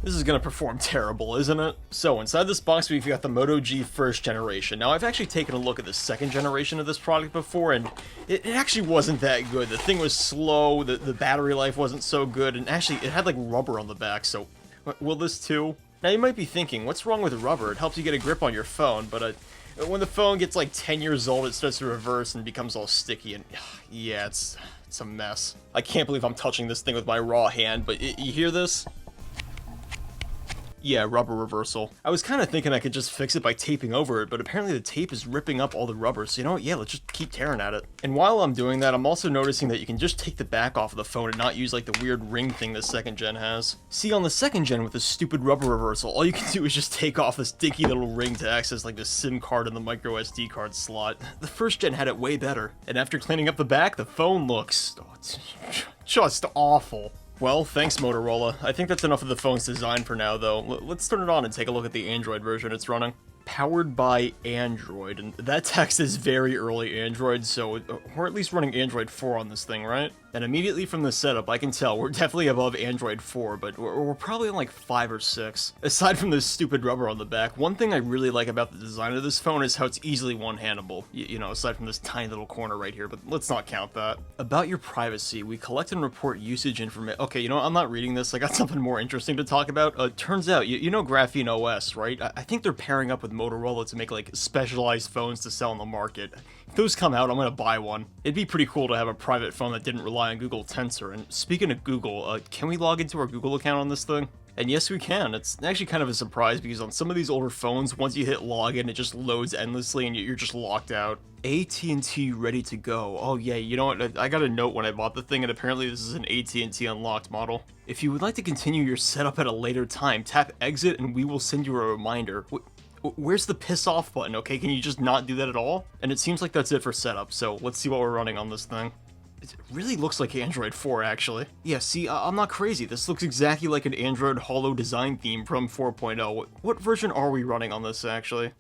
This is gonna perform terrible, isn't it? So inside this box we've got the Moto G first generation. Now I've actually taken a look at the second generation of this product before, and it actually wasn't that good. The thing was slow, the battery life wasn't so good, and actually it had like rubber on the back, so will this too? Now you might be thinking, what's wrong with rubber? It helps you get a grip on your phone, but when the phone gets like 10 years old, it starts to reverse and becomes all sticky, and yeah, it's a mess. I can't believe I'm touching this thing with my raw hand, but you hear this? Yeah, rubber reversal. I was kind of thinking I could just fix it by taping over it, but apparently the tape is ripping up all the rubber, so you know what, yeah, let's just keep tearing at it. And while I'm doing that, I'm also noticing that you can just take the back off of the phone and not use like the weird ring thing the second gen has. See, on the second gen with this stupid rubber reversal, all you can do is just take off this dinky little ring to access like the SIM card and the micro SD card slot. The first gen had it way better, and after cleaning up the back, the phone looks just awful. Well, thanks Motorola. I think that's enough of the phone's design for now, though. Let's turn it on and take a look at the Android version it's running. Powered by Android, and that text is very early Android, so we're at least running Android 4 on this thing, right? And immediately from the setup, I can tell we're definitely above Android 4, but we're probably on like 5 or 6. Aside from this stupid rubber on the back, one thing I really like about the design of this phone is how it's easily one-handable. You know, aside from this tiny little corner right here, but let's not count that. About your privacy, we collect and report usage information. Okay, you know what, I'm not reading this, I got something more interesting to talk about. Turns out, you know Graphene OS, right? I think they're pairing up with Motorola to make like specialized phones to sell on the market. If those come out, I'm gonna buy one. It'd be pretty cool to have a private phone that didn't rely on Google Tensor. And speaking of Google, can we log into our Google account on this thing? And yes, we can. It's actually kind of a surprise because on some of these older phones, once you hit login, it just loads endlessly and you're just locked out. AT&T ready to go. Oh yeah, you know what? I got a note when I bought the thing, and apparently this is an AT&T unlocked model. If you would like to continue your setup at a later time, tap exit and we will send you a reminder. Where's the piss off button, okay? Can you just not do that at all? And it seems like that's it for setup, so let's see what we're running on this thing. It really looks like Android 4, actually. Yeah, see, I'm not crazy. This looks exactly like an Android Holo design theme from 4.0. What version are we running on this, actually?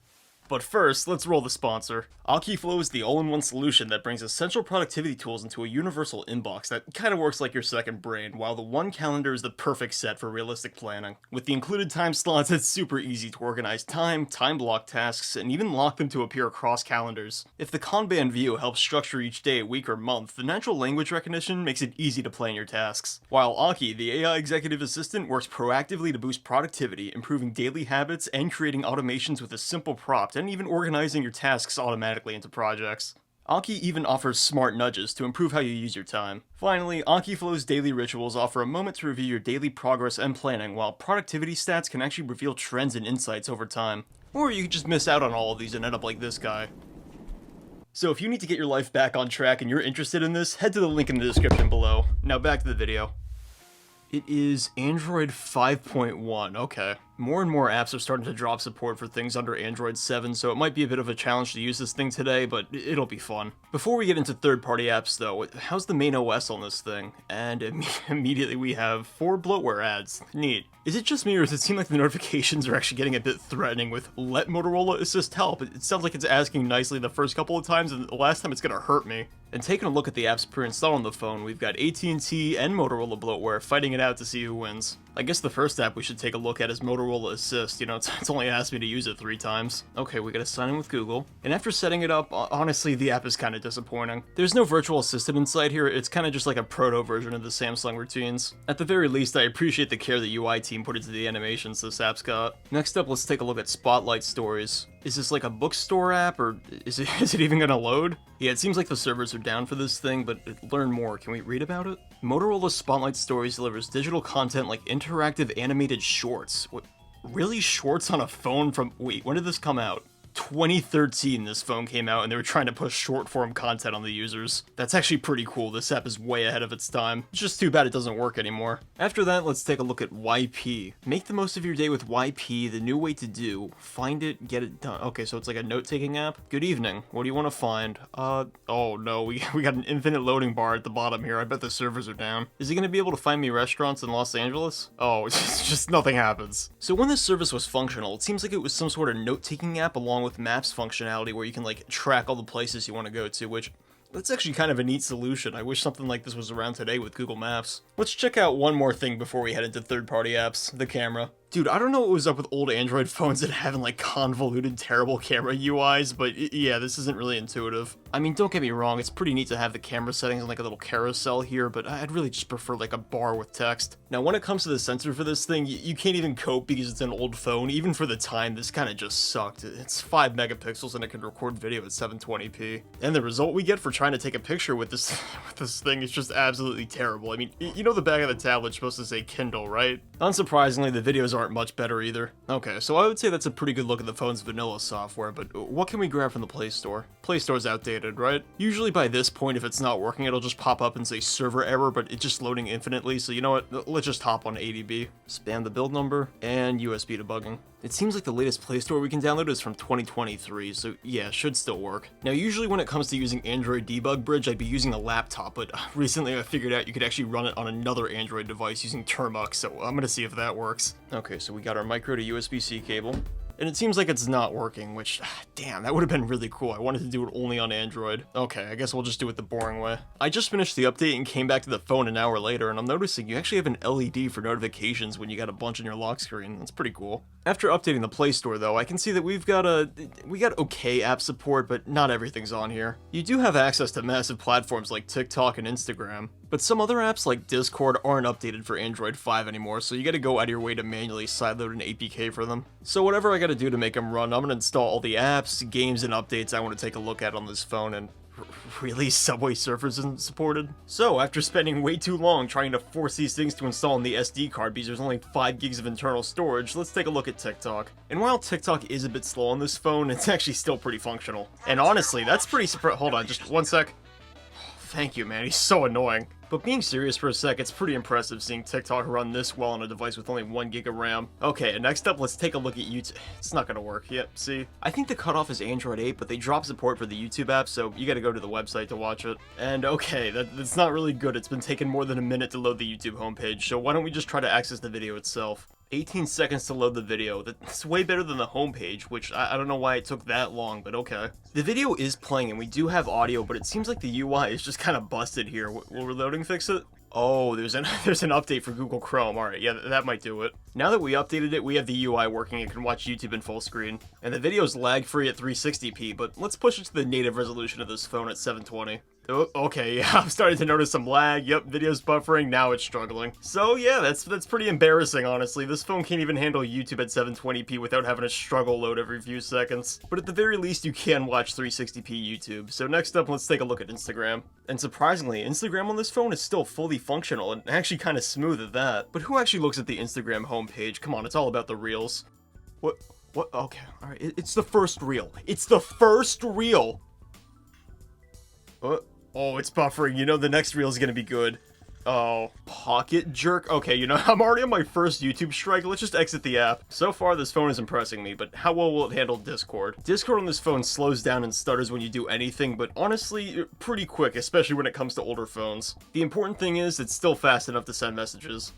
But first, let's roll the sponsor. Akiflow is the all-in-one solution that brings essential productivity tools into a universal inbox that kind of works like your second brain, while the One Calendar is the perfect set for realistic planning. With the included time slots, it's super easy to organize time block tasks, and even lock them to appear across calendars. If the Kanban view helps structure each day, week, or month, the natural language recognition makes it easy to plan your tasks. While Aki, the AI executive assistant, works proactively to boost productivity, improving daily habits, and creating automations with a simple prompt, and even organizing your tasks automatically into projects. Aki even offers smart nudges to improve how you use your time. Finally, Akiflow's daily rituals offer a moment to review your daily progress and planning, while productivity stats can actually reveal trends and insights over time. Or you could just miss out on all of these and end up like this guy. So if you need to get your life back on track and you're interested in this, head to the link in the description below. Now back to the video. It is Android 5.1, okay. More and more apps are starting to drop support for things under Android 7, so it might be a bit of a challenge to use this thing today, but it'll be fun. Before we get into third-party apps though, how's the main OS on this thing? And immediately we have 4 bloatware ads. Neat. Is it just me, or does it seem like the notifications are actually getting a bit threatening with "Let Motorola assist help"? It sounds like it's asking nicely the first couple of times, and the last time it's gonna hurt me. And taking a look at the apps pre-installed on the phone, we've got AT&T and Motorola bloatware fighting it out to see who wins. I guess the first app we should take a look at is Motorola Assist. You know, it's only asked me to use it 3 times. Okay, we gotta sign in with Google. And after setting it up, honestly, the app is kind of disappointing. There's no virtual assistant inside here, it's kind of just like a proto version of the Samsung routines. At the very least, I appreciate the care the UI team put into the animations this app's got. Next up, let's take a look at Spotlight Stories. Is this like a bookstore app, or is it even gonna load? Yeah, it seems like the servers are down for this thing, but learn more. Can we read about it? Motorola Spotlight Stories delivers digital content like interactive animated shorts. What? Really? Shorts on a phone from... Wait, when did this come out? 2013 this phone came out, and they were trying to push short form content on the users. That's actually pretty cool. This app is way ahead of its time. It's just too bad it doesn't work anymore. After that, let's take a look at YP. Make the most of your day with YP, the new way to do. Find it, get it done. Okay, so it's like a note-taking app. Good evening. What do you want to find? Oh no, we got an infinite loading bar at the bottom here. I bet the servers are down. Is he gonna be able to find me restaurants in Los Angeles? Oh, it's just nothing happens. So when this service was functional, it seems like it was some sort of note-taking app along with maps functionality where you can like track all the places you want to go to, which That's actually kind of a neat solution. I wish something like this was around today with Google Maps. Let's check out one more thing before we head into third-party apps, the camera. Dude, I don't know what was up with old Android phones that having like convoluted, terrible camera UIs, but yeah, this isn't really intuitive. I mean, don't get me wrong, it's pretty neat to have the camera settings in like a little carousel here, but I'd really just prefer like a bar with text. Now, when it comes to the sensor for this thing, you can't even cope because it's an old phone. Even for the time, this kind of just sucked. It's 5 megapixels and it can record video at 720p. And the result we get for trying to take a picture with this thing is just absolutely terrible. I mean, you know the back of the tablet's supposed to say Kindle, right? Unsurprisingly, the videos aren't much better either. Okay, so I would say that's a pretty good look at the phone's vanilla software, but what can we grab from the Play Store? Play Store's outdated, right? Usually by this point, if it's not working, it'll just pop up and say server error, but it's just loading infinitely, so you know what? Let's just hop on ADB, spam the build number, and USB debugging. It seems like the latest Play Store we can download is from 2023, so yeah, should still work. Now, usually when it comes to using Android Debug Bridge, I'd be using a laptop, but recently I figured out you could actually run it on another Android device using Termux, so I'm gonna see if that works. Okay, so we got our micro to USB-C cable. And it seems like it's not working, which, damn, that would have been really cool. I wanted to do it only on Android. Okay, I guess we'll just do it the boring way. I just finished the update and came back to the phone an hour later, and I'm noticing you actually have an LED for notifications when you got a bunch on your lock screen. That's pretty cool. After updating the Play Store, though, I can see that we got okay app support, but not everything's on here. You do have access to massive platforms like TikTok and Instagram, but some other apps like Discord aren't updated for Android 5 anymore, so you gotta go out of your way to manually sideload an APK for them. So whatever I gotta do to make them run, I'm gonna install all the apps, games, and updates I want to take a look at on this phone, and really, Subway Surfers isn't supported? So, after spending way too long trying to force these things to install on the SD card because there's only 5 gigs of internal storage, let's take a look at TikTok. And while TikTok is a bit slow on this phone, it's actually still pretty functional. And honestly, that's pretty hold on, just one sec. Thank you, man, he's so annoying. But being serious for a sec, it's pretty impressive seeing TikTok run this well on a device with only 1 gig of RAM. Okay, and next up, let's take a look at YouTube. It's not gonna work. Yep, see? I think the cutoff is Android 8, but they dropped support for the YouTube app, so you gotta go to the website to watch it. And okay, that's not really good. It's been taking more than a minute to load the YouTube homepage, so why don't we just try to access the video itself? 18 seconds to load the video. That's way better than the homepage, which I don't know why it took that long, but okay. The video is playing and we do have audio, but it seems like the UI is just kind of busted here. Will reloading fix it? Oh, there's an update for Google Chrome. Alright, yeah, that might do it. Now that we updated it, we have the UI working and can watch YouTube in full screen. And the video's lag-free at 360p, but let's push it to the native resolution of this phone at 720. Oh, okay, yeah, I'm starting to notice some lag. Yep, video's buffering, now it's struggling. So yeah, that's pretty embarrassing, honestly. This phone can't even handle YouTube at 720p without having a struggle load every few seconds. But at the very least, you can watch 360p YouTube. So next up, let's take a look at Instagram. And surprisingly, Instagram on this phone is still fully functional and actually kind of smooth at that. But who actually looks at the Instagram homepage? Come on, it's all about the reels. What? Okay, alright, it's the first reel. It's the first reel! What? Oh, it's buffering. You know the next reel is gonna be good. Oh, pocket jerk. Okay, you know, I'm already on my first YouTube strike. Let's just exit the app. So far, this phone is impressing me, but how well will it handle Discord? Discord on this phone slows down and stutters when you do anything, but honestly, pretty quick, especially when it comes to older phones. The important thing is, it's still fast enough to send messages.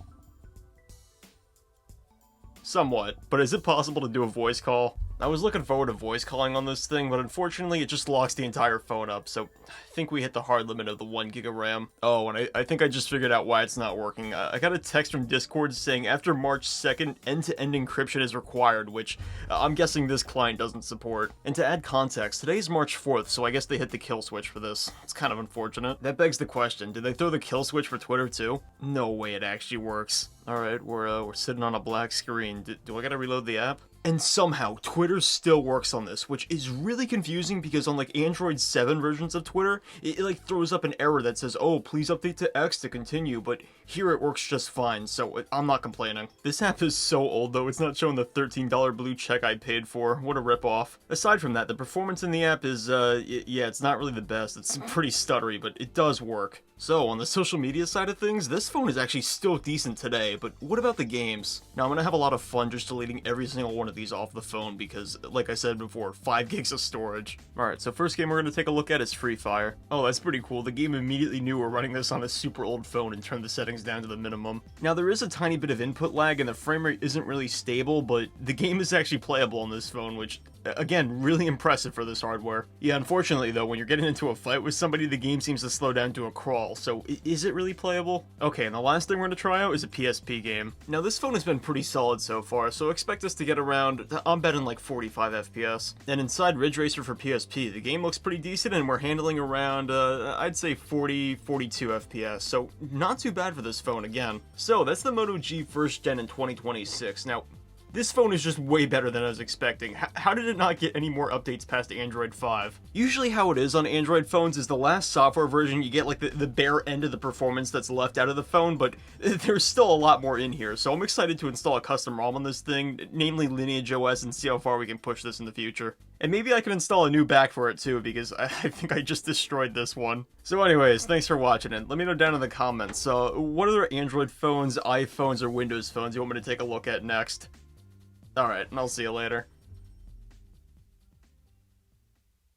Somewhat, but is it possible to do a voice call? I was looking forward to voice calling on this thing, but unfortunately it just locks the entire phone up, so I think we hit the hard limit of the 1 gig of RAM. Oh, and I think I just figured out why it's not working. I got a text from Discord saying after March 2nd, end-to-end encryption is required, which I'm guessing this client doesn't support. And to add context, today's March 4th, so I guess they hit the kill switch for this. It's kind of unfortunate. That begs the question, did they throw the kill switch for Twitter too? No way it actually works. Alright, we're sitting on a black screen. Do I gotta reload the app? And somehow, Twitter still works on this, which is really confusing because on like Android 7 versions of Twitter, it like throws up an error that says, oh, please update to X to continue, but here it works just fine, so I'm not complaining. This app is so old though, it's not showing the $13 blue check I paid for. What a ripoff. Aside from that, the performance in the app is, yeah, it's not really the best. It's pretty stuttery, but it does work. So, on the social media side of things, this phone is actually still decent today, but what about the games? Now, I'm gonna have a lot of fun just deleting every single one of these off the phone because, like I said before, 5 gigs of storage. Alright, so first game we're gonna take a look at is Free Fire. Oh, that's pretty cool. The game immediately knew we're running this on a super old phone and turned the settings down to the minimum. Now, there is a tiny bit of input lag and the frame rate isn't really stable, but the game is actually playable on this phone, which Again, really impressive for this hardware. Yeah, unfortunately though, when you're getting into a fight with somebody, the game seems to slow down to a crawl, so is it really playable? Okay, and the last thing we're gonna try out is a PSP game. Now this phone has been pretty solid so far, so expect us to get around, I'm betting like 45 FPS. And inside Ridge Racer for PSP, the game looks pretty decent and we're handling around, I'd say 40, 42 FPS, so not too bad for this phone again. So that's the Moto G first gen in 2026. Now, this phone is just way better than I was expecting. How did it not get any more updates past Android 5? Usually how it is on Android phones is the last software version, you get like the bare end of the performance that's left out of the phone, but there's still a lot more in here, so I'm excited to install a custom ROM on this thing, namely Lineage OS, and see how far we can push this in the future. And maybe I can install a new back for it too, because I think I just destroyed this one. So anyways, thanks for watching it. Let me know down in the comments, what other Android phones, iPhones, or Windows phones you want me to take a look at next? Alright, and I'll see you later.